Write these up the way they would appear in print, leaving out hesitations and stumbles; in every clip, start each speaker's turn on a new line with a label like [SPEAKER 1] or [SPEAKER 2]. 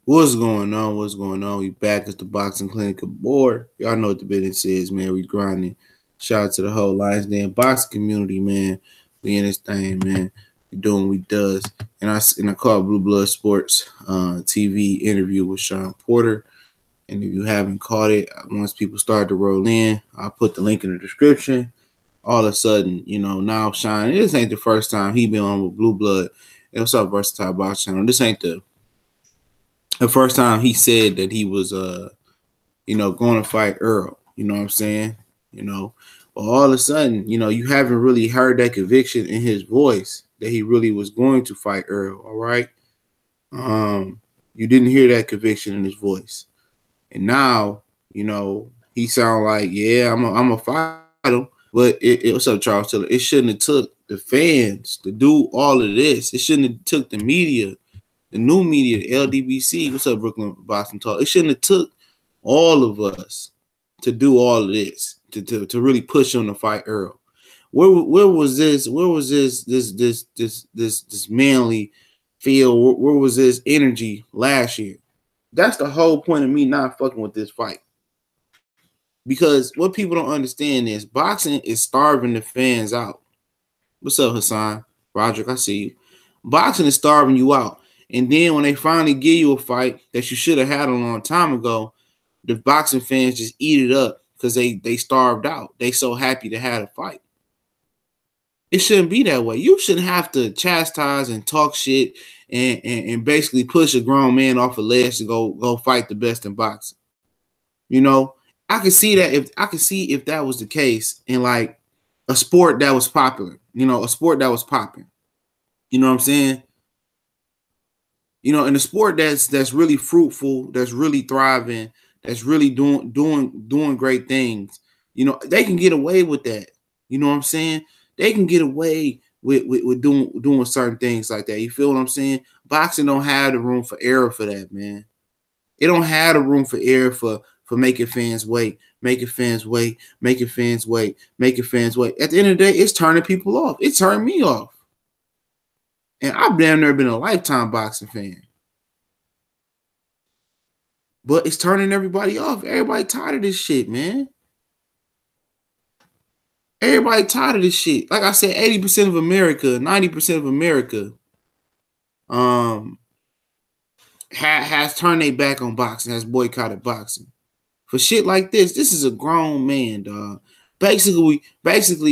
[SPEAKER 1] What's going on? What's going on? We back at the Boxing Clinic board. Y'all know what the business is, man. We grinding. Shout out to the whole Lions Den boxing community, man. We in this thing, man. We doing what we does. And I caught Blue Blood Sports TV interview with Shawn Porter. And if you haven't caught it, once people start to roll in, I'll put the link in the description. All of a sudden, now Shawn, this ain't the first time he been on with Blue Blood. And what's up, Versatile Box Channel? This ain't the first time he said that he was going to fight Errol. You know what I'm saying? But all of a sudden, you haven't really heard that conviction in his voice that he really was going to fight Errol. All right. You didn't hear that conviction in his voice. And now, he sound like, yeah, I'm a fight him. But what's up, Charles Tiller? It shouldn't have took the fans to do all of this. It shouldn't have took the media, the new media, the LDBC. What's up, Brooklyn Boston Talk? It shouldn't have took all of us to do all of this to really push him to fight Errol. Where was this? Where was this manly feel? Where was this energy last year? That's the whole point of me not fucking with this fight. Because what people don't understand is boxing is starving the fans out. What's up, Hassan? Roderick, I see you. Boxing is starving you out. And then when they finally give you a fight that you should have had a long time ago, the boxing fans just eat it up because they starved out. They so happy to have a fight. It shouldn't be that way. You shouldn't have to chastise and talk shit and basically push a grown man off a ledge to go fight the best in boxing. I could see that if that was the case in like a sport that was popular, a sport that was popping. You know what I'm saying? In a sport that's really fruitful, that's really thriving, that's really doing great things, they can get away with that. You know what I'm saying? They can get away with doing certain things like that. You feel what I'm saying? Boxing don't have the room for error for that, man. It don't have the room for error for making fans wait, making fans wait, making fans wait, making fans wait. At the end of the day, it's turning people off. It turned me off. And I've damn near been a lifetime boxing fan. But it's turning everybody off. Everybody tired of this shit, man. Everybody tired of this shit. Like I said, 80% of America, 90% of America has turned their back on boxing, has boycotted boxing. For shit like this is a grown man, dog. Basically,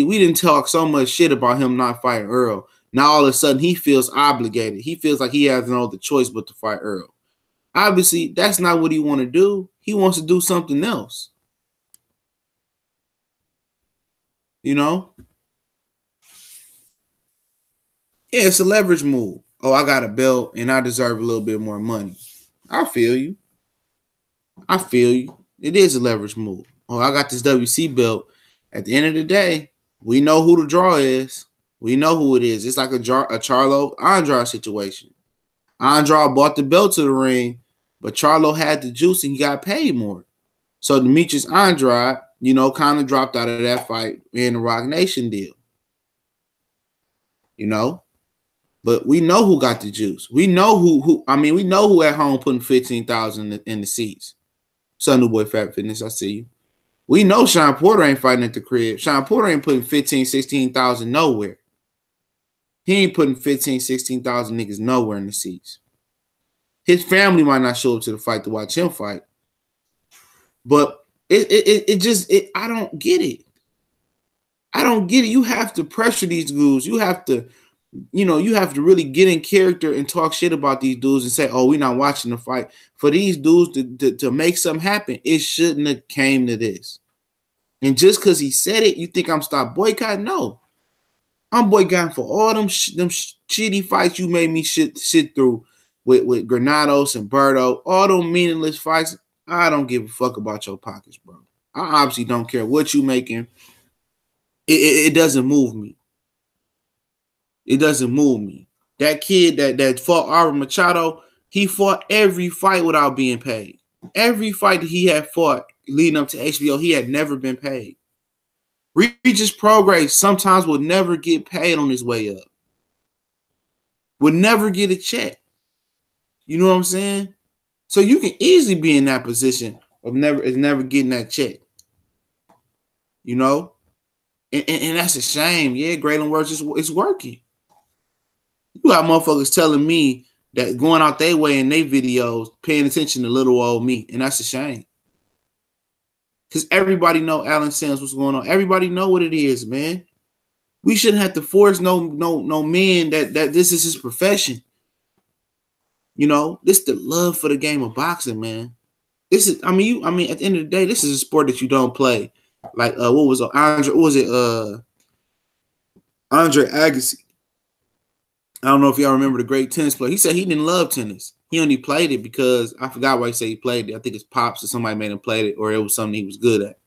[SPEAKER 1] we didn't talk so much shit about him not fighting Errol. Now all of a sudden he feels obligated. He feels like he has no other choice but to fight Errol. Obviously, that's not what he want to do. He wants to do something else. Yeah, it's a leverage move. Oh, I got a belt and I deserve a little bit more money. I feel you. It is a leverage move. Oh, I got this WC belt. At the end of the day, we know who the draw is. We know who it is. It's like a Charlo Andrade situation. Andrade bought the belt to the ring, but Charlo had the juice and he got paid more. So Demetrius Andrade, kind of dropped out of that fight in the Rock Nation deal. But we know who got the juice. We know we know who at home putting 15,000 in the seats. Son New Boy Fat Fitness, I see you. We know Shawn Porter ain't fighting at the crib. Shawn Porter ain't putting 15,000, 16,000 nowhere. He ain't putting 15,000, 16,000 niggas nowhere in the seats. His family might not show up to the fight to watch him fight. But I don't get it. I don't get it. You have to pressure these dudes. You have to really get in character and talk shit about these dudes and say, oh, we're not watching the fight. For these dudes to make something happen, it shouldn't have came to this. And just because he said it, you think I'm stop boycotting? No. I'm boycotting for all them shitty fights you made me sit through with Granados and Berto. All them meaningless fights. I don't give a fuck about your pockets, bro. I obviously don't care what you making. It doesn't move me. It doesn't move me. That kid that fought Arvin Machado, he fought every fight without being paid. Every fight that he had fought leading up to HBO, he had never been paid. Regis Prograis sometimes would never get paid on his way up. Would never get a check. You know what I'm saying? So you can easily be in that position of never getting that check. You know? And that's a shame. Yeah, Graylin Works is working. You got motherfuckers telling me that going out their way in their videos, paying attention to little old me, and that's a shame. Because everybody know Alan Sims what's going on. Everybody know what it is, man. We shouldn't have to force no man that this is his profession. You know, this is the love for the game of boxing, man. This is, at the end of the day, this is a sport that you don't play. Like Andre Agassi. I don't know if y'all remember the great tennis player. He said he didn't love tennis. He only played it because I forgot why he said he played it. I think his pops or somebody made him play it, or it was something he was good at.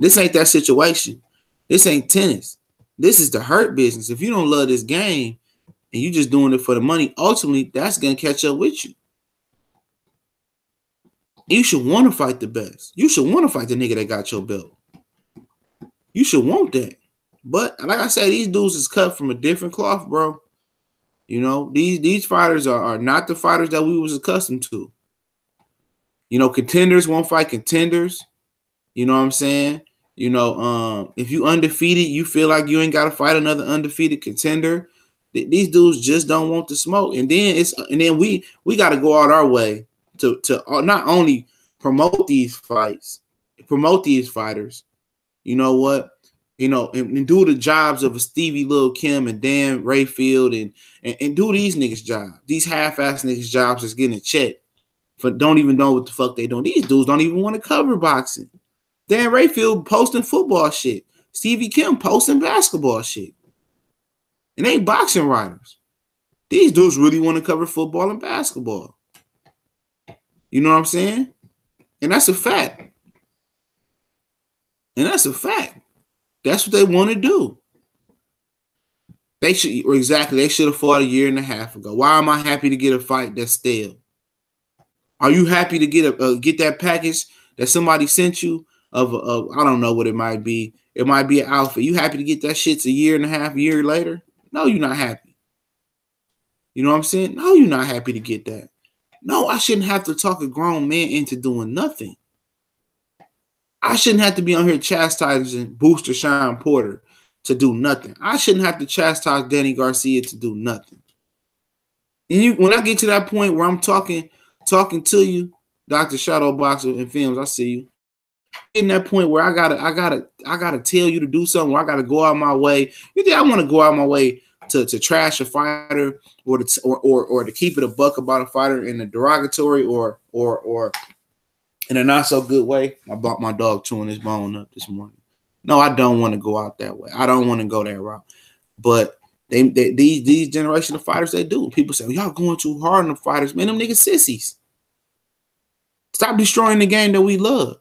[SPEAKER 1] This ain't that situation. This ain't tennis. This is the hurt business. If you don't love this game and you just doing it for the money, ultimately that's gonna catch up with you. You should want to fight the best. You should want to fight the nigga that got your belt. You should want that. But like I said, these dudes is cut from a different cloth, bro. You know, these fighters are not the fighters that we was accustomed to. You know, contenders won't fight contenders. You know what I'm saying? You know, if you undefeated, you feel like you ain't got to fight another undefeated contender. These dudes just don't want the smoke. And then we got to go out our way to not only promote these fights, promote these fighters. You know what? You know, and do the jobs of a Stevie Lil Kim and Dan Rayfield and do these niggas' jobs. These half-ass niggas' jobs that's getting a check for don't even know what the fuck they doing. These dudes don't even want to cover boxing. Dan Rayfield posting football shit. Stevie Kim posting basketball shit. And they boxing writers. These dudes really want to cover football and basketball. You know what I'm saying? And that's a fact. And that's a fact. That's what they want to do. They should have fought a year and a half ago. Why am I happy to get a fight that's stale? Are you happy to get that package that somebody sent you of I don't know what it might be. It might be an outfit. You happy to get that shit a year and a half, a year later? No, you're not happy. You know what I'm saying? No, you're not happy to get that. No, I shouldn't have to talk a grown man into doing nothing. I shouldn't have to be on here chastising Booster Shawn Porter to do nothing. I shouldn't have to chastise Danny Garcia to do nothing. And when I get to that point where I'm talking to you, Dr. Shadow Boxer and Films, I see you. In that point where I gotta tell you to do something, where I gotta go out my way. You think I want to go out my way to trash a fighter or to keep it a buck about a fighter in a derogatory or in a not so good way? I bought my dog chewing his bone up this morning. No, I don't want to go out that way. I don't want to go that route. But these generation of fighters, they do. People say, y'all going too hard on the fighters. Man, them niggas sissies. Stop destroying the game that we love.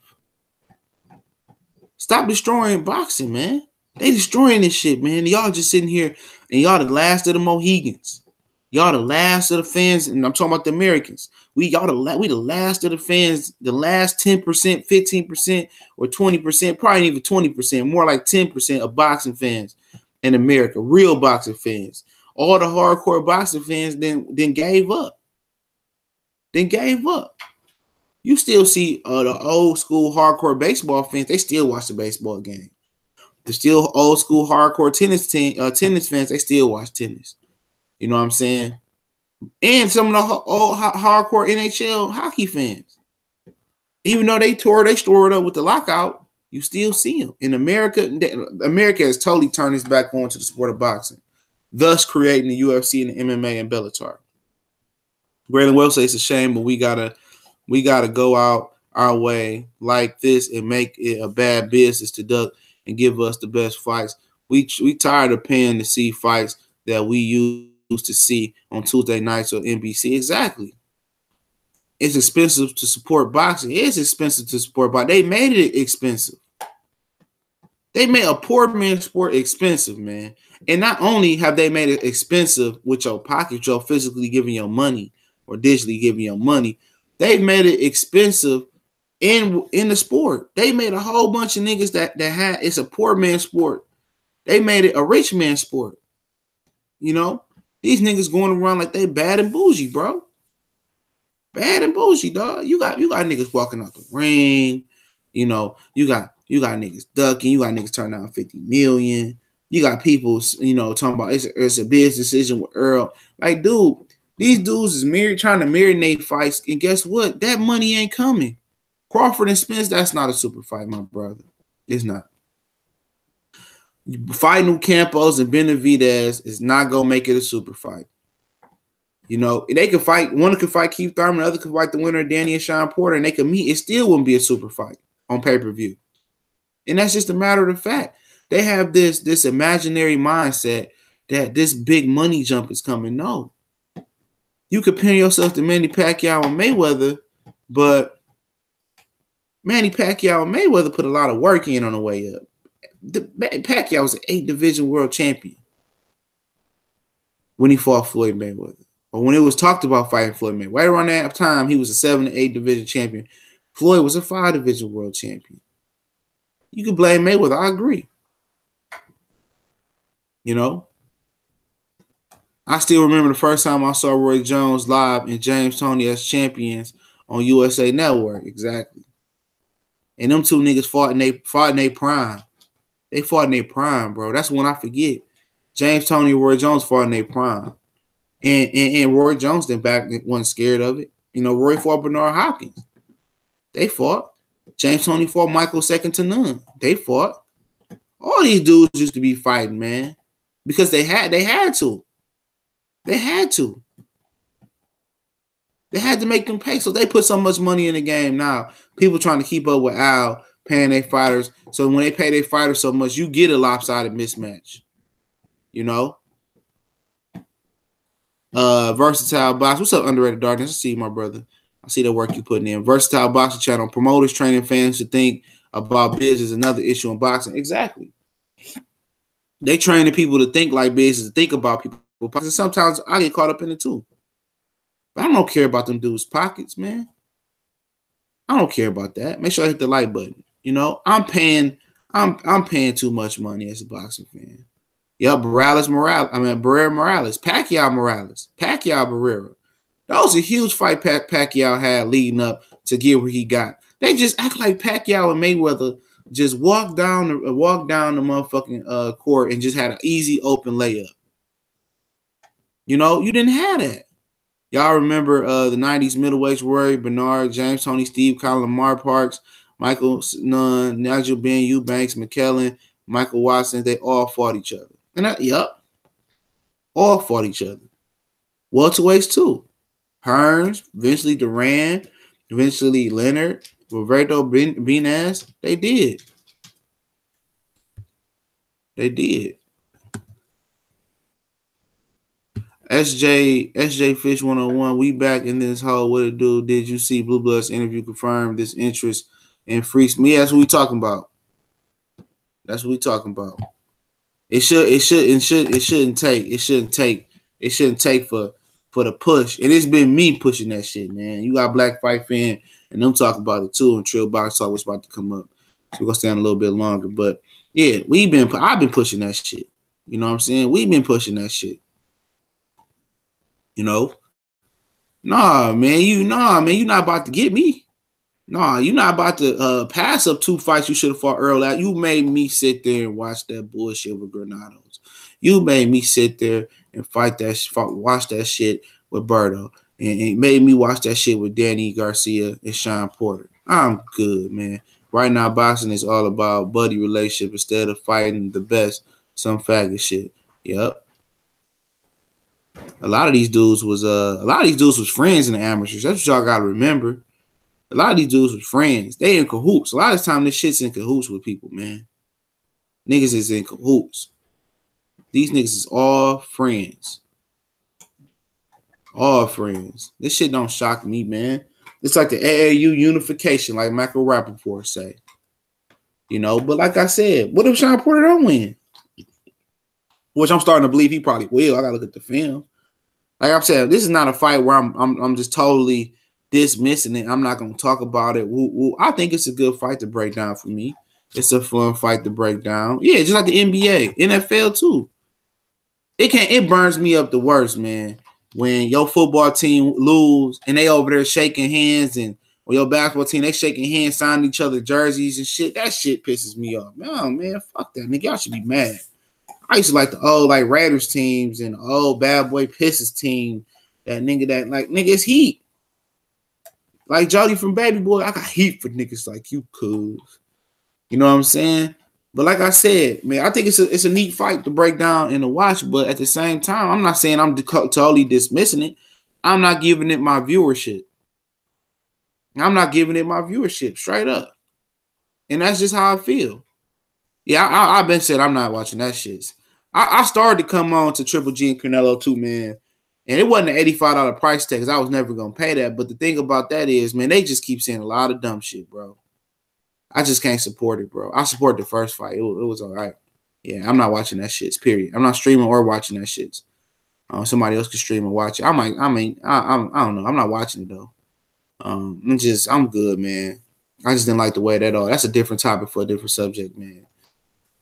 [SPEAKER 1] Stop destroying boxing, man. They destroying this shit, man. Y'all just sitting here and y'all the last of the Mohegans. Y'all the last of the fans, and I'm talking about the Americans. We the last of the fans, the last 10%, 15%, or 20%, probably even 20%, more like 10% of boxing fans in America, real boxing fans. All the hardcore boxing fans then gave up. You still see the old school hardcore baseball fans, they still watch the baseball game. The still old school hardcore tennis fans, they still watch tennis. You know what I'm saying? And some of the old hardcore NHL hockey fans, even though they tore it up with the lockout, you still see them. In America, America has totally turned its back onto the sport of boxing, thus creating the UFC and the MMA and Bellator. Graylin will say it's a shame, but we gotta go out our way like this and make it a bad business to duck and give us the best fights. We tired of paying to see fights that we used to see on Tuesday nights or NBC. Exactly. It's expensive to support boxing. It's expensive to support boxing. They made it expensive. They made a poor man's sport expensive, man. And not only have they made it expensive with your pocket, you're physically giving your money or digitally giving your money, they've made it expensive in the sport. They made a whole bunch of niggas that had it's a poor man's sport. They made it a rich man's sport. You know, these niggas going around like they bad and bougie, bro. Bad and bougie, dog. You got niggas walking out the ring. You know, you got niggas ducking. You got niggas turning down 50 million. You got people, you know, talking about it's a business decision with Earl. Like, dude, these dudes is trying to marinate fights, and guess what? That money ain't coming. Crawford and Spence, that's not a super fight, my brother. It's not. Fighting Campos and Benavidez is not gonna make it a super fight. You know, they could fight. One could fight Keith Thurman, the other could fight the winner of Danny and Shawn Porter, and they could meet. It still wouldn't be a super fight on pay-per-view. And that's just a matter of fact. They have this imaginary mindset that this big money jump is coming. No. You compare yourself to Manny Pacquiao and Mayweather, but Manny Pacquiao and Mayweather put a lot of work in on the way up. Pacquiao was an 8-division world champion when he fought Floyd Mayweather. Or when it was talked about fighting Floyd Mayweather. Right around that time, he was a 7 to 8 division champion. Floyd was a 5 division world champion. You can blame Mayweather. I agree. You know? I still remember the first time I saw Roy Jones live and James Toney as champions on USA Network. Exactly. And them two niggas fought in their prime. They fought in their prime, bro. That's one I forget. James Toney and Roy Jones fought in their prime. And Roy Jones then back wasn't scared of it. You know, Roy fought Bernard Hopkins. They fought. James Toney fought Michael second to none. They fought. All these dudes used to be fighting, man. Because they had to. They had to. They had to make them pay. So they put so much money in the game now. People trying to keep up with Al, paying their fighters. So when they pay their fighters so much, you get a lopsided mismatch. You know? Versatile Box. What's up, Underrated Darkness? I see you, my brother. I see the work you putting in. Versatile Boxing Channel. Promoters training fans to think about biz is another issue in boxing. Exactly. They training people to think like business, to think about people. Sometimes I get caught up in it too. But I don't care about them dudes' pockets, man. I don't care about that. Make sure I hit the like button. You know, I'm paying too much money as a boxing fan. Yep, Barrera Morales, Pacquiao Morales, Pacquiao Barrera. That was a huge fight Pacquiao had leading up to get where he got. They just act like Pacquiao and Mayweather just walked down the motherfucking court and just had an easy open layup. You know, you didn't have that. Y'all remember the 90s middleweights Rory, Bernard, James Toney, Steve Collin, Lamar Parks, Michael Nunn, Nigel Ben, Eubanks, McKellen, Michael Watson. They all fought each other. And all fought each other. Welterweights too. Hearns, eventually Duran, eventually Leonard, Roberto Benaz. They did. They did. SJ Fish 101. We back in this hole. What it do? Did you see Blue Blood's interview confirm this interest in freaks? Me, that's what we talking about. That's what we talking about. It shouldn't take for the push. And it's been me pushing that shit, man. You got Black Fight Fan and them talking about it too, and Trill Box Talk was about to come up. So we're gonna stay on a little bit longer. But yeah, I've been pushing that shit. You know what I'm saying? We've been pushing that shit. You know? Nah, man, you're not about to get me. Nah, you're not about to pass up 2 fights you should have fought Earl out. You made me sit there and watch that bullshit with Granados. You made me sit there and watch that shit with Berto. And made me watch that shit with Danny Garcia and Shawn Porter. I'm good, man. Right now, boxing is all about buddy relationship instead of fighting the best. Some faggot shit. Yep. A lot of these dudes was friends in the amateurs. That's what y'all gotta remember. A lot of these dudes was friends. They in cahoots. A lot of time this shit's in cahoots with people, man. Niggas is in cahoots. These niggas is all friends. All friends. This shit don't shock me, man. It's like the AAU unification, like Michael Rappaport say. You know, but like I said, what if Shawn Porter don't win? Which I'm starting to believe he probably will. I gotta look at the film. Like I'm saying, this is not a fight where I'm just totally dismissing it. I'm not gonna talk about it. I think it's a good fight to break down for me. It's a fun fight to break down. Yeah, just like the NBA, NFL too. It burns me up the worst, man. when your football team lose and they over there shaking hands, and or your basketball team, they shaking hands, signing each other jerseys and shit. That shit pisses me off. No, man, fuck that, nigga. Y'all should be mad. I used to like the old like Raiders teams and the old Bad Boy Pistons team. That nigga, that like nigga, it's heat. Like Jody from Baby Boy, I got heat for niggas like you, cuz. You know what I'm saying? But like I said, man, I think it's a neat fight to break down and to watch. But at the same time, I'm not saying I'm totally dismissing it. I'm not giving it my viewership. I'm not giving it my viewership straight up. And that's just how I feel. Yeah, I've been said I'm not watching that shit. I started to come on to Triple G and Canelo too, man. And it wasn't an $85 price tag because I was never going to pay that. But the thing about that is, man, they just keep saying a lot of dumb shit, bro. I just can't support it, bro. I support the first fight. It was all right. Yeah, I'm not watching that shit, period. I'm not streaming or watching that shit. Somebody else can stream and watch it. I don't know. I'm not watching it, though. I'm good, man. I just didn't like the way that all. That's a different topic for a different subject, man.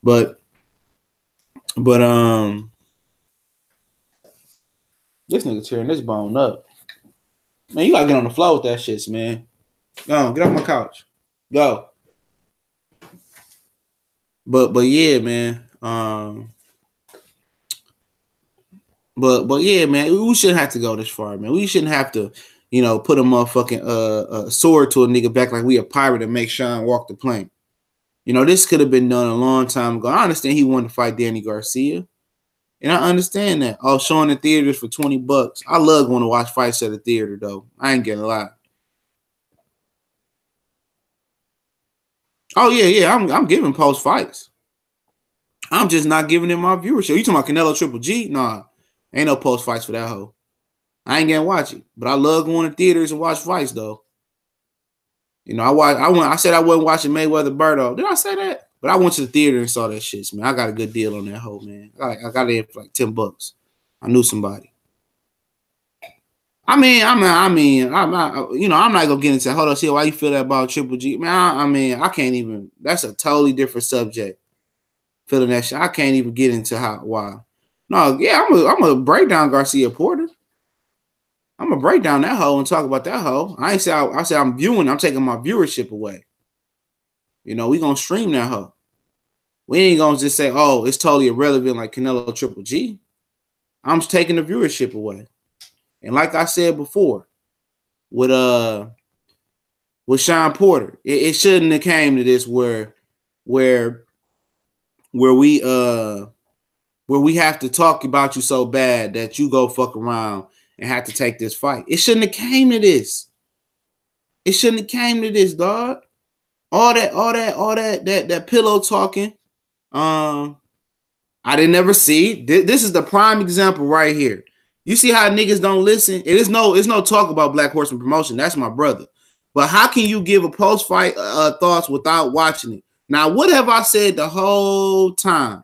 [SPEAKER 1] But this nigga tearing this bone up. Man, you gotta get on the floor with that shit, man. Go on, get off my couch. Go. But yeah, man. But yeah, man, we shouldn't have to go this far, man. We shouldn't have to, put a motherfucking sword to a nigga back like we a pirate and make Shawn walk the plank. This could have been done a long time ago. I understand he wanted to fight Danny Garcia. And I understand that. Oh, showing in theaters for $20. I love going to watch fights at the theater, though. I ain't getting a lot. Oh, yeah. I'm giving post fights. I'm just not giving it my viewership. You talking about Canelo Triple G? Nah. Ain't no post fights for that hoe. I ain't gonna watch it. But I love going to theaters and watch fights, though. I said I wasn't watching Mayweather Berto. Did I say that? But I went to the theater and saw that shit, man. I got a good deal on that hoe, man. I got it for like $10. I knew somebody. I'm not gonna get into. Hold on, see why you feel that about Triple G, man. I can't even. That's a totally different subject. Feeling that shit, I can't even get into why. No, yeah, I'm gonna break down Garcia Porter. I'm gonna break down that hoe and talk about that hoe. I said I'm viewing. I'm taking my viewership away. We gonna stream that hoe. We ain't gonna just say, oh, it's totally irrelevant like Canelo Triple G. I'm just taking the viewership away. And like I said before, with Shawn Porter, it shouldn't have came to this where we have to talk about you so bad that you go fuck around and have to take this fight. It shouldn't have came to this. It shouldn't have came to this, dog. All that pillow talking. I didn't ever see. This is the prime example right here. You see how niggas don't listen? It's no talk about Black Horseman Promotion. That's my brother. But how can you give a post-fight thoughts without watching it? Now, what have I said the whole time?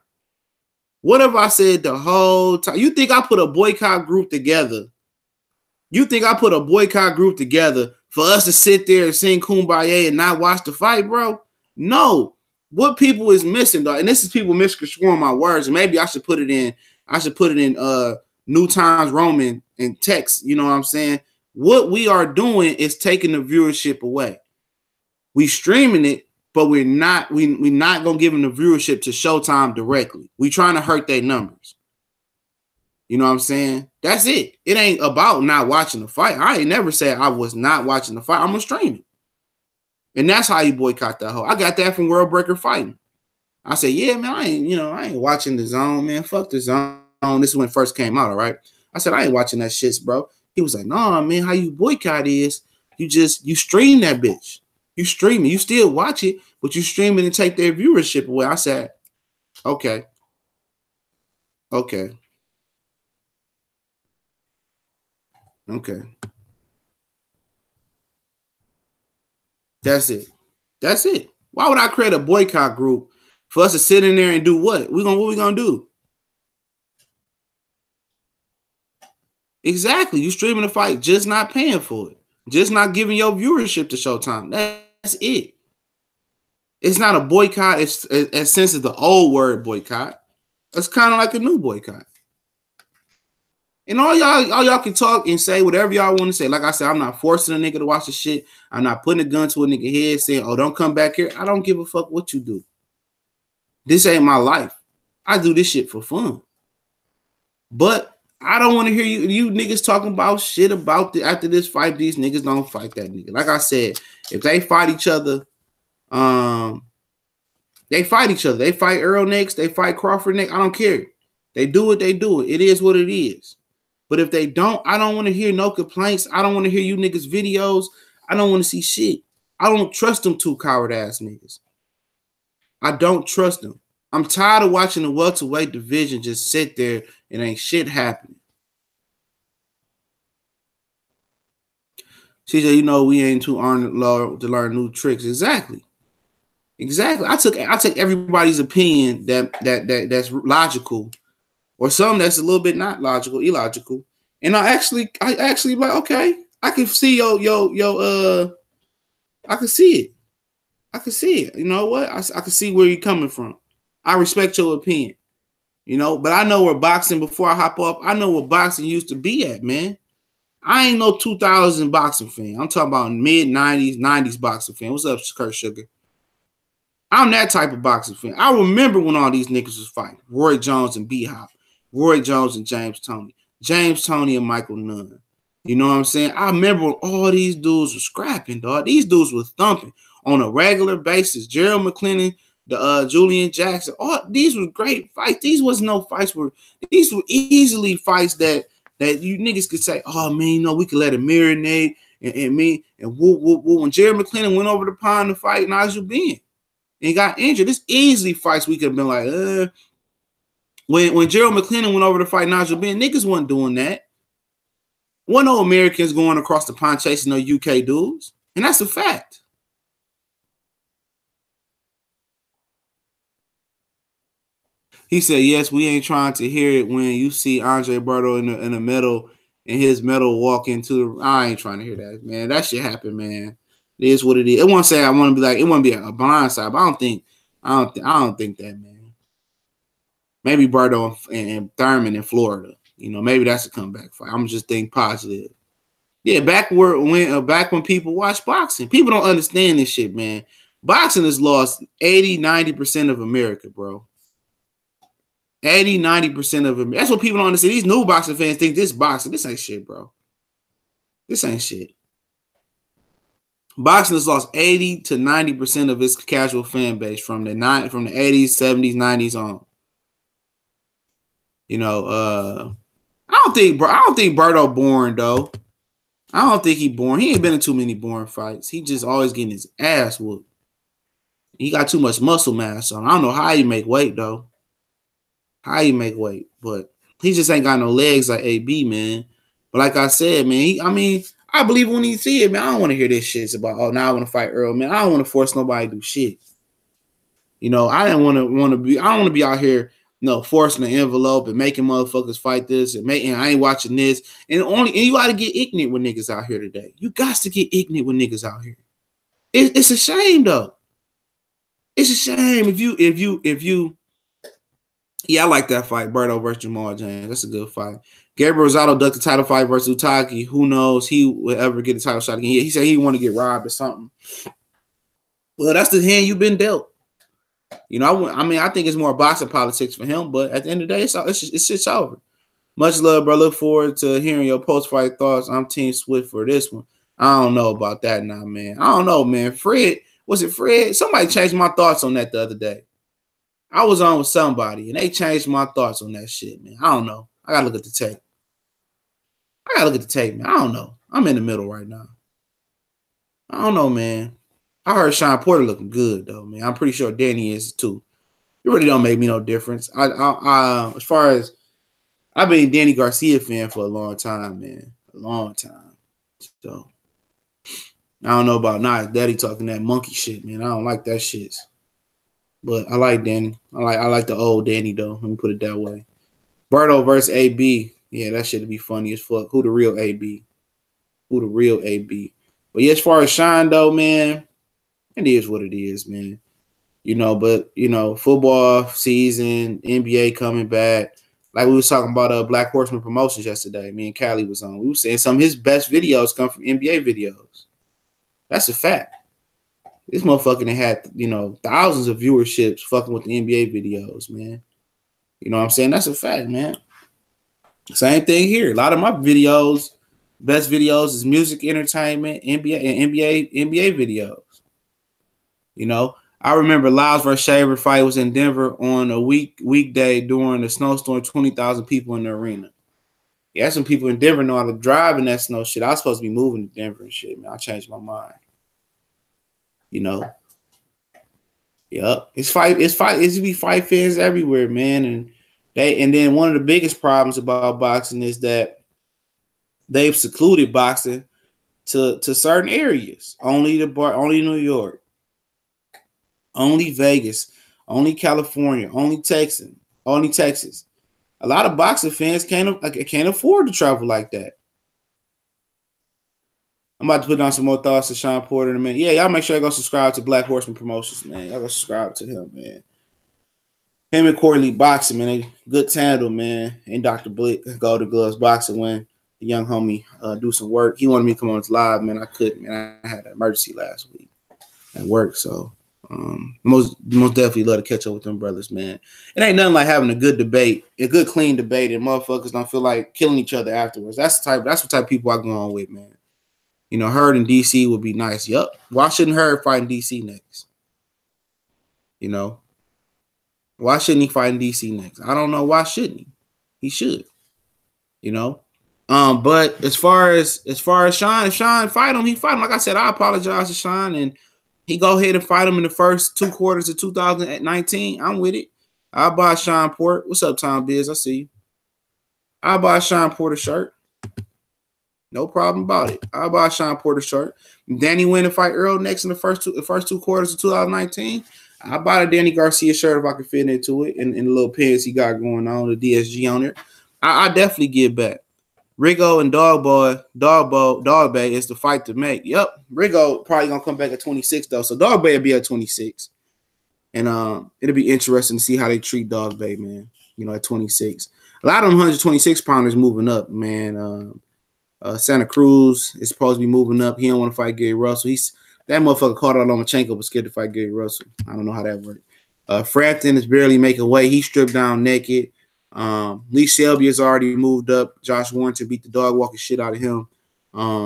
[SPEAKER 1] What have I said the whole time? You think I put a boycott group together? You think I put a boycott group together for us to sit there and sing Kumbaya and not watch the fight, bro? No. What people is missing, though, and this is people misconstruing my words, and maybe I should put it in New Times Roman and text, you know what I'm saying? What we are doing is taking the viewership away. We streaming it, but we're not gonna give them the viewership to Showtime directly. We trying to hurt their numbers. You know what I'm saying? That's it. It ain't about not watching the fight. I ain't never said I was not watching the fight. I'm gonna stream it. And that's how you boycott that hoe. I got that from World Breaker Fighting. I said, yeah, man, I ain't watching the Zone, man. Fuck the Zone. This is when it first came out, all right? I said, I ain't watching that shit, bro. He was like, nah, man, how you boycott is you stream that bitch. You stream it. You still watch it, but you stream it and take their viewership away. I said, okay. Okay. Okay. That's it. That's it. Why would I create a boycott group for us to sit in there and do what? What we gonna do? Exactly. You streaming the fight, just not paying for it. Just not giving your viewership to Showtime. That's it. It's not a boycott. It's since it's the old word boycott. It's kind of like a new boycott. And all y'all can talk and say whatever y'all want to say. Like I said, I'm not forcing a nigga to watch the shit. I'm not putting a gun to a nigga head saying, oh, don't come back here. I don't give a fuck what you do. This ain't my life. I do this shit for fun. But I don't want to hear you niggas talking about shit about after this fight. These niggas don't fight that nigga. Like I said, if they fight each other, they fight each other. They fight Errol next. They fight Crawford next. I don't care. They do it. They do it. It is what it is. But if they don't, I don't want to hear no complaints. I don't want to hear you niggas videos. I don't want to see shit. I don't trust them two coward ass niggas. I don't trust them. I'm tired of watching the welterweight division just sit there and ain't shit happening. She said, you know, we ain't too armed to learn new tricks. Exactly. I take everybody's opinion that's logical, or something that's a little bit not logical, illogical, and I actually like, okay, I can see I can see it. You know what? I can see where you're coming from. I respect your opinion, you know, but I know where boxing, before I hop off, I know where boxing used to be at, man. I ain't no 2000 boxing fan. I'm talking about mid-90s, 90s boxing fan. What's up, Kurt Sugar? I'm that type of boxing fan. I remember when all these niggas was fighting. Roy Jones and B-Hop. Roy Jones and James Toney. James Toney and Michael Nunn. You know what I'm saying? I remember when all these dudes were scrapping, dog. These dudes were thumping on a regular basis. Gerald McClellan, Julian Jackson. All these were great fights. These was no fights where these were easily fights that you niggas could say, oh man, you know, we could let it marinate and when Gerald McClellan went over the pond to fight Nigel Benn and got injured, this easily fights we could have been like, when Gerald McClellan went over to fight Nigel Benn, niggas wasn't doing that. Wasn't no Americans going across the pond chasing no UK dudes, and that's a fact. He said, yes, we ain't trying to hear it when you see Andre Berto in the middle and his medal walk into the. I ain't trying to hear that, man. That shit happen, man. It is what it is. It won't say I want to be like, it won't be a blind side, but I don't think that, man. Maybe Berto and Thurman in Florida. You know, maybe that's a comeback fight. I'm just thinking positive. Yeah, back when people watch boxing. People don't understand this shit, man. Boxing has lost 80-90% of America, bro. 80-90% of them. That's what people don't understand. These new boxing fans think this boxing. This ain't shit, bro. This ain't shit. Boxing has lost 80-90% of its casual fan base from the 80s, 70s, 90s on. You know, I don't think Berto boring though. I don't think he boring. He ain't been in too many boring fights. He just always getting his ass whooped. He got too much muscle mass on. I don't know how you make weight though. How you make weight, but he just ain't got no legs like AB, man. But like I said, man, I believe when he see it, man. I don't want to hear this shit. It's about, oh, now I want to fight Earl, man. I don't want to force nobody to do shit. You know, I don't want to be out here, you know, forcing the envelope and making motherfuckers fight this and I ain't watching this. And you got to get ignorant with niggas out here today. You got to get ignorant with niggas out here. It's a shame though. It's a shame if you. Yeah, I like that fight, Berto versus Jamal James. That's a good fight. Gabriel Rosado ducked the title fight versus Utaki. Who knows he will ever get the title shot again. He said he want to get robbed or something. Well, that's the hand you've been dealt. You know, I think it's more boxing politics for him, but at the end of the day, it's over. Much love, bro. Look forward to hearing your post-fight thoughts. I'm Team Swift for this one. I don't know about that now, man. I don't know, man. Fred, was it Fred? Somebody changed my thoughts on that the other day. I was on with somebody, and they changed my thoughts on that shit, man. I don't know. I got to look at the tape. Man. I don't know. I'm in the middle right now. I don't know, man. I heard Shawn Porter looking good, though, man. I'm pretty sure Danny is, too. It really don't make me no difference. As far as, I've been a Danny Garcia fan for a long time, man. A long time. So, I don't know about Nas Daddy talking that monkey shit, man. I don't like that shit. But I like Danny. I like the old Danny though. Let me put it that way. Berto versus AB. Yeah, that shit would be funny as fuck. Who the real AB? But yeah, as far as Shawn though, man, it is what it is, man. You know, but you know, football season, NBA coming back. Like we was talking about Black Horseman Promotions yesterday. Me and Callie was on. We were saying some of his best videos come from NBA videos. That's a fact. This motherfucker had, you know, thousands of viewerships fucking with the NBA videos, man. You know what I'm saying? That's a fact, man. Same thing here. A lot of my videos, best videos is music, entertainment, NBA videos. You know, I remember Lyles versus Shaver fight was in Denver on a weekday during the snowstorm, 20,000 people in the arena. Yeah, some people in Denver know how to drive in that snow shit. I was supposed to be moving to Denver and shit, man. I changed my mind. You know. Yep. It's be fight fans everywhere, man. And then one of the biggest problems about boxing is that they've secluded boxing to certain areas. Only New York, only Vegas, only California, only Texas. A lot of boxing fans can't afford to travel like that. I'm about to put down some more thoughts to Shawn Porter in a minute. Yeah, y'all make sure you go subscribe to Black Horseman Promotions, man. Y'all go subscribe to him, man. Him and Corey Lee Boxing, man. They good tandem, man. And Dr. Blick, Golden Gloves Boxing, when the young homie do some work. He wanted me to come on his live, man. I couldn't, man. I had an emergency last week at work, so most definitely love to catch up with them brothers, man. It ain't nothing like having a good debate, a good clean debate, and motherfuckers don't feel like killing each other afterwards. That's what type of people I go on with, man. You know, Hurd in DC would be nice. Yup. Why shouldn't Hurd fight in DC next? You know, why shouldn't he fight in DC next? I don't know. Why shouldn't he? He should. You know. But as far as Shawn, if Shawn fight him, he fight him. Like I said, I apologize to Shawn, and he go ahead and fight him in the first 2 quarters of 2019. I'm with it. I'll buy Shawn Porter. What's up, Tom Biz? I see you. I'll buy a Shawn Porter shirt. No problem about it. I'll buy a Shawn Porter shirt. Danny win and fight Earl next in the first two quarters of 2019. I'll buy the Danny Garcia shirt if I can fit into it and the little pants he got going on, the DSG on it. I definitely give back. Rigo and Dog Bay is the fight to make. Yep. Rigo probably gonna come back at 26 though. So Dog Bay will be at 26. And it'll be interesting to see how they treat Dog Bay, man. You know, at 26. A lot of them 126 pounders moving up, man. Santa Cruz is supposed to be moving up. He don't want to fight Gary Russell. That motherfucker caught out on Lomachenko, but scared to fight Gary Russell. I don't know how that worked. Frampton is barely making weight. He stripped down naked. Lee Shelby has already moved up. Josh Warrington beat the dog walking shit out of him. A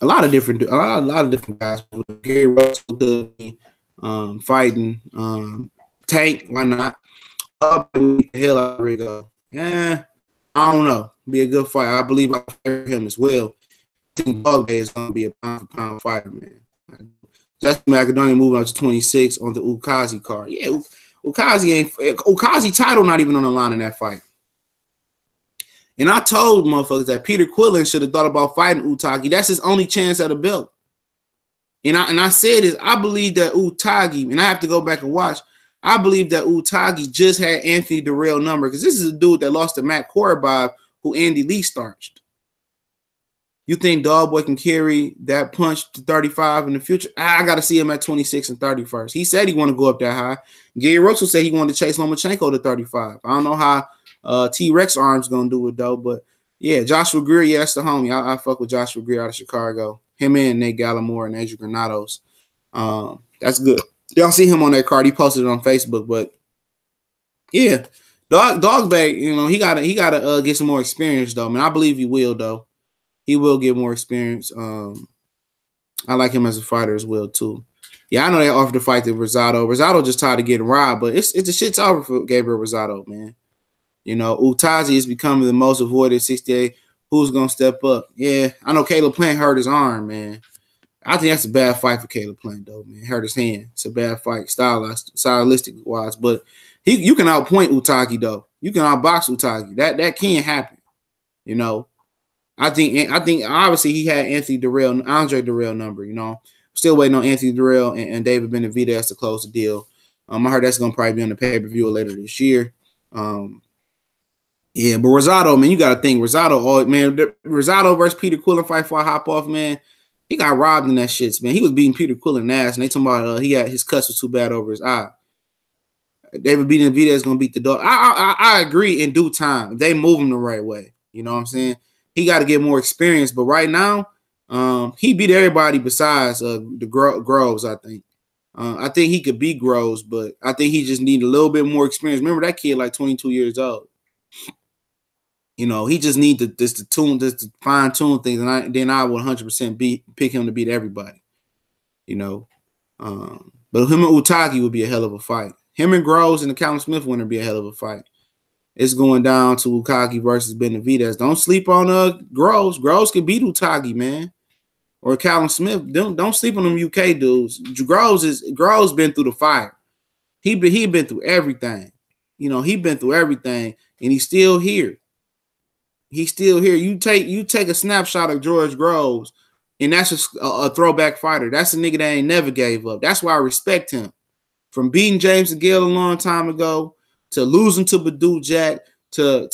[SPEAKER 1] lot of different guys. Gary Russell could be fighting Tank. Why not? The hell out of Rigo. Yeah, I don't know. Be a good fight. I believe I fight him as well. I think Dog Day is going to be a pound-for-pound fighter, man. Justin Macedonia moving up to 26 on the Ukazi card. Yeah, Ukazi title not even on the line in that fight. And I told motherfuckers that Peter Quillen should have thought about fighting Utagi. That's his only chance at a belt. And I said this. I believe that Utagi, and I have to go back and watch. I believe that Utagi just had Anthony Durrell number because this is a dude that lost to Matt Korobov, who Andy Lee starched. You think Dogboy can carry that punch to 35 in the future? I got to see him at 26 and 30 first. He said he want to go up that high. Gary Russell said he wanted to chase Lomachenko to 35. I don't know how T-Rex arm's going to do it, though. But, yeah, Joshua Grier, yeah, that's the homie. I fuck with Joshua Grier out of Chicago. Him and Nate Gallimore and Adrian Granados. That's good. Y'all see him on that card. He posted it on Facebook. But, yeah, Dog Bay, you know, he gotta get some more experience, though. Man, I believe he will, though. He will get more experience. I like him as a fighter as well, too. Yeah, I know they offered to fight the Rosado. Rosado just tired of getting robbed, but it's the shit's over for Gabriel Rosado, man. You know, Utazi is becoming the most avoided 68. Who's going to step up? Yeah, I know Caleb Plant hurt his arm, man. I think that's a bad fight for Caleb Plant, though, man. Hurt his hand. It's a bad fight, stylistic-wise. But you can outpoint Utagi, though. You can outbox Utagi. That can happen, you know. I think obviously he had Andre Durrell number, you know. Still waiting on Anthony Durrell and David Benavidez to close the deal. I heard that's going to probably be on the pay-per-view later this year. Yeah, but Rosado, man, you got to think. Rosado versus Peter Quillen fight for a hop-off, man. He got robbed in that shit, man. He was beating Peter Quillen ass, and they talking about his cuts was too bad over his eye. David Benavidez is gonna beat the dog. I agree in due time. If they move him the right way. You know what I'm saying? He got to get more experience. But right now, he beat everybody besides the Groves, I think. I think he could beat Groves, but I think he just need a little bit more experience. Remember that kid like 22 years old. You know, he just need to fine tune things, and then I would 100% pick him to beat everybody. You know, but him and Utagi would be a hell of a fight. Him and Groves and the Callum Smith winner would be a hell of a fight. It's going down to Utagi versus Benavidez. Don't sleep on Groves. Groves can beat Utagi, man. Or Callum Smith. Don't sleep on them UK dudes. Groves been through the fire. He been through everything. You know, he been through everything, and he's still here. He's still here. You take a snapshot of George Groves, and that's a throwback fighter. That's a nigga that ain't never gave up. That's why I respect him. From beating James DeGale a long time ago to losing to Badou Jack to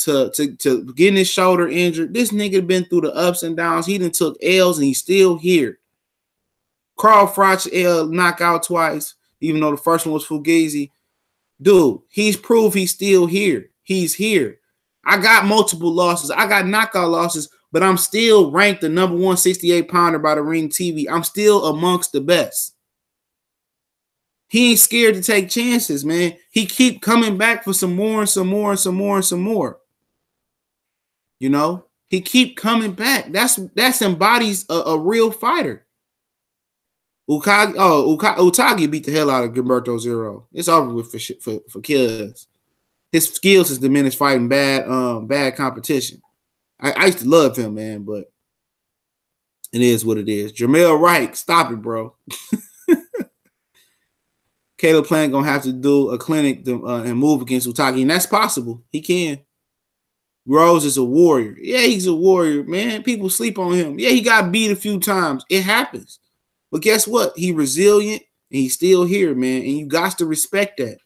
[SPEAKER 1] getting his shoulder injured. This nigga been through the ups and downs. He done took L's and he's still here. Carl Froch L knockout twice, even though the first one was Fugazi. Dude, he's proved he's still here. He's here. I got multiple losses. I got knockout losses, but I'm still ranked the number 168 pounder by the Ring TV. I'm still amongst the best. He ain't scared to take chances, man. He keep coming back for some more and some more and some more and some more. You know, he keep coming back. That's embodies a real fighter. Utagi beat the hell out of Gilberto Zero. It's over with for kids. His skills is diminished fighting bad competition. I used to love him, man, but it is what it is. Jamel Wright, stop it, bro. Caleb Plant gonna have to do a clinic and move against Utagi, and that's possible. He can. Rose is a warrior. Yeah, he's a warrior, man. People sleep on him. Yeah, he got beat a few times. It happens. But guess what? He resilient and he's still here, man. And you got to respect that.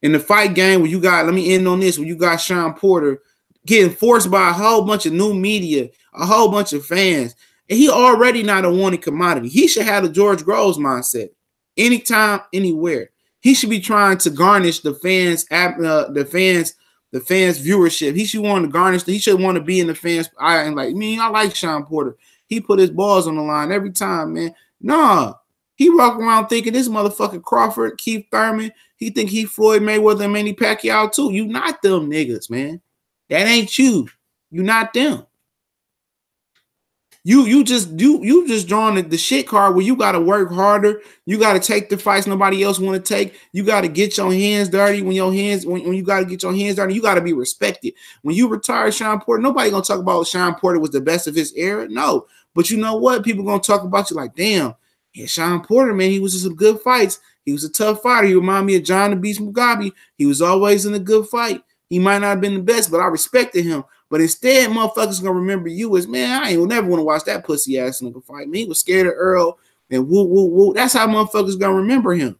[SPEAKER 1] In the fight game, where you got, let me end on this, when you got Shawn Porter getting forced by a whole bunch of new media, a whole bunch of fans, and he already not a wanted commodity. He should have the George Groves mindset. Anytime, anywhere. He should be trying to garnish the fans' viewership. He should want to garnish. He should want to be in the fans' eye. And like me, I like Shawn Porter. He put his balls on the line every time, man. Nah, he walk around thinking this motherfucking Crawford, Keith Thurman. He think he Floyd Mayweather and Manny Pacquiao too. You not them niggas, man. That ain't you. You not them. You just drawing the shit card where you got to work harder. You got to take the fights nobody else want to take. You got to get your hands dirty. When you got to get your hands dirty, you got to be respected. When you retire Shawn Porter, nobody gonna talk about Shawn Porter was the best of his era. No, but you know what? People gonna talk about you like, damn, yeah, Shawn Porter, man, he was in some good fights. He was a tough fighter. He reminded me of John the Beast Mugabe. He was always in a good fight. He might not have been the best, but I respected him. But instead, motherfuckers gonna remember you as, man, I ain't never want to watch that pussy ass nigga fight. Man, he was scared of Earl and woo, woo, woo. That's how motherfuckers gonna remember him.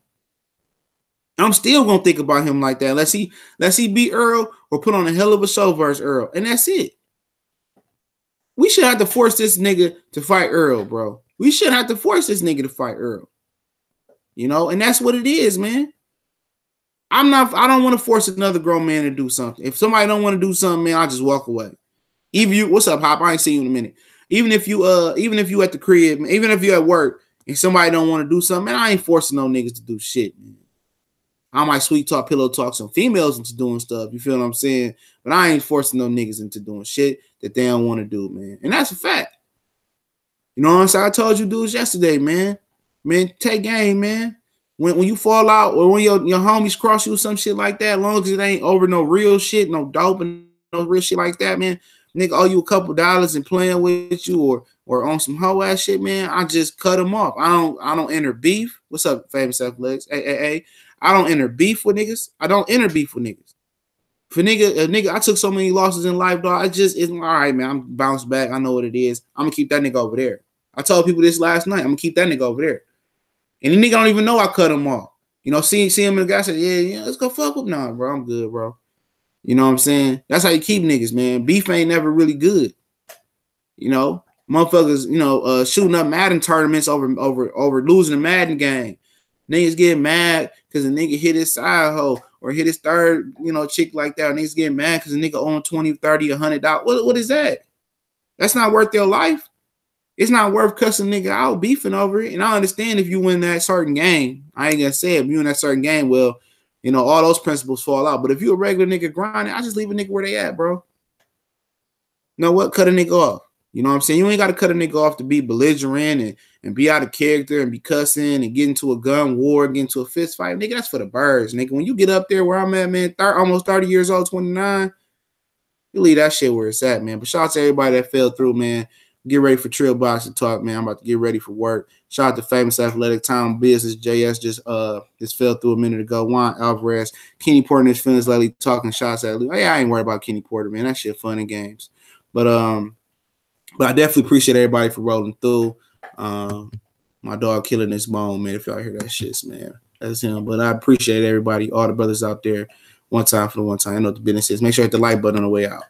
[SPEAKER 1] I'm still gonna think about him like that. Let's see beat Earl or put on a hell of a show versus Earl. And that's it. We should have to force this nigga to fight Earl, bro. We should have to force this nigga to fight Earl. You know, and that's what it is, man. I don't want to force another grown man to do something. If somebody don't want to do something, man, I'll just walk away. Even you, what's up, Hop? I ain't seen you in a minute. Even if you at the crib, even if you at work and somebody don't want to do something, man, I ain't forcing no niggas to do shit, man. I might sweet talk, pillow talk some females into doing stuff. You feel what I'm saying? But I ain't forcing no niggas into doing shit that they don't want to do, man. And that's a fact. You know what I'm saying? I told you dudes yesterday, man. Man, take game, man. When you fall out or when your homies cross you or some shit like that, as long as it ain't over no real shit, no dope and no real shit like that, man, nigga owe you a couple dollars and playing with you or on some hoe ass shit, man, I just cut them off. I don't enter beef. What's up, famous F-Legs? Hey. I don't enter beef with niggas. I don't enter beef with niggas. For nigga, I took so many losses in life, dog. It's all right, man. I'm bounced back. I know what it is. I'm gonna keep that nigga over there. I told people this last night. I'm gonna keep that nigga over there. And the nigga don't even know I cut him off. You know, see him and the guy said, yeah, let's go fuck with him. Nah, bro, I'm good, bro. You know what I'm saying? That's how you keep niggas, man. Beef ain't never really good. You know, motherfuckers, you know, shooting up Madden tournaments over losing a Madden game. Niggas get mad because a nigga hit his side hoe or hit his third, chick like that, and niggas getting mad because a nigga own $20, $30, $100. What is that? That's not worth their life. It's not worth cussing nigga out beefing over it. And I understand if you win that certain game. I ain't gonna say if you win that certain game, well, all those principles fall out. But if you a regular nigga grinding, I just leave a nigga where they at, bro. You know what? Cut a nigga off. You know what I'm saying? You ain't got to cut a nigga off to be belligerent and be out of character and be cussing and get into a gun war, get into a fist fight. Nigga, that's for the birds, nigga. When you get up there where I'm at, man, almost 30 years old, 29, you leave that shit where it's at, man. But shout out to everybody that fell through, man. Get ready for Trill Boxing Talk, man. I'm about to get ready for work. Shout out to Famous Athletic Town Business. JS just fell through a minute ago. Juan Alvarez. Kenny Porter and his feelings lately talking shots at Hey, I ain't worried about Kenny Porter, man. That shit fun and games. But I definitely appreciate everybody for rolling through. My dog killing this bone, man. If y'all hear that shit, man. That's him. But I appreciate everybody, all the brothers out there. One time for the one time. I know what the business is. Make sure you hit the like button on the way out.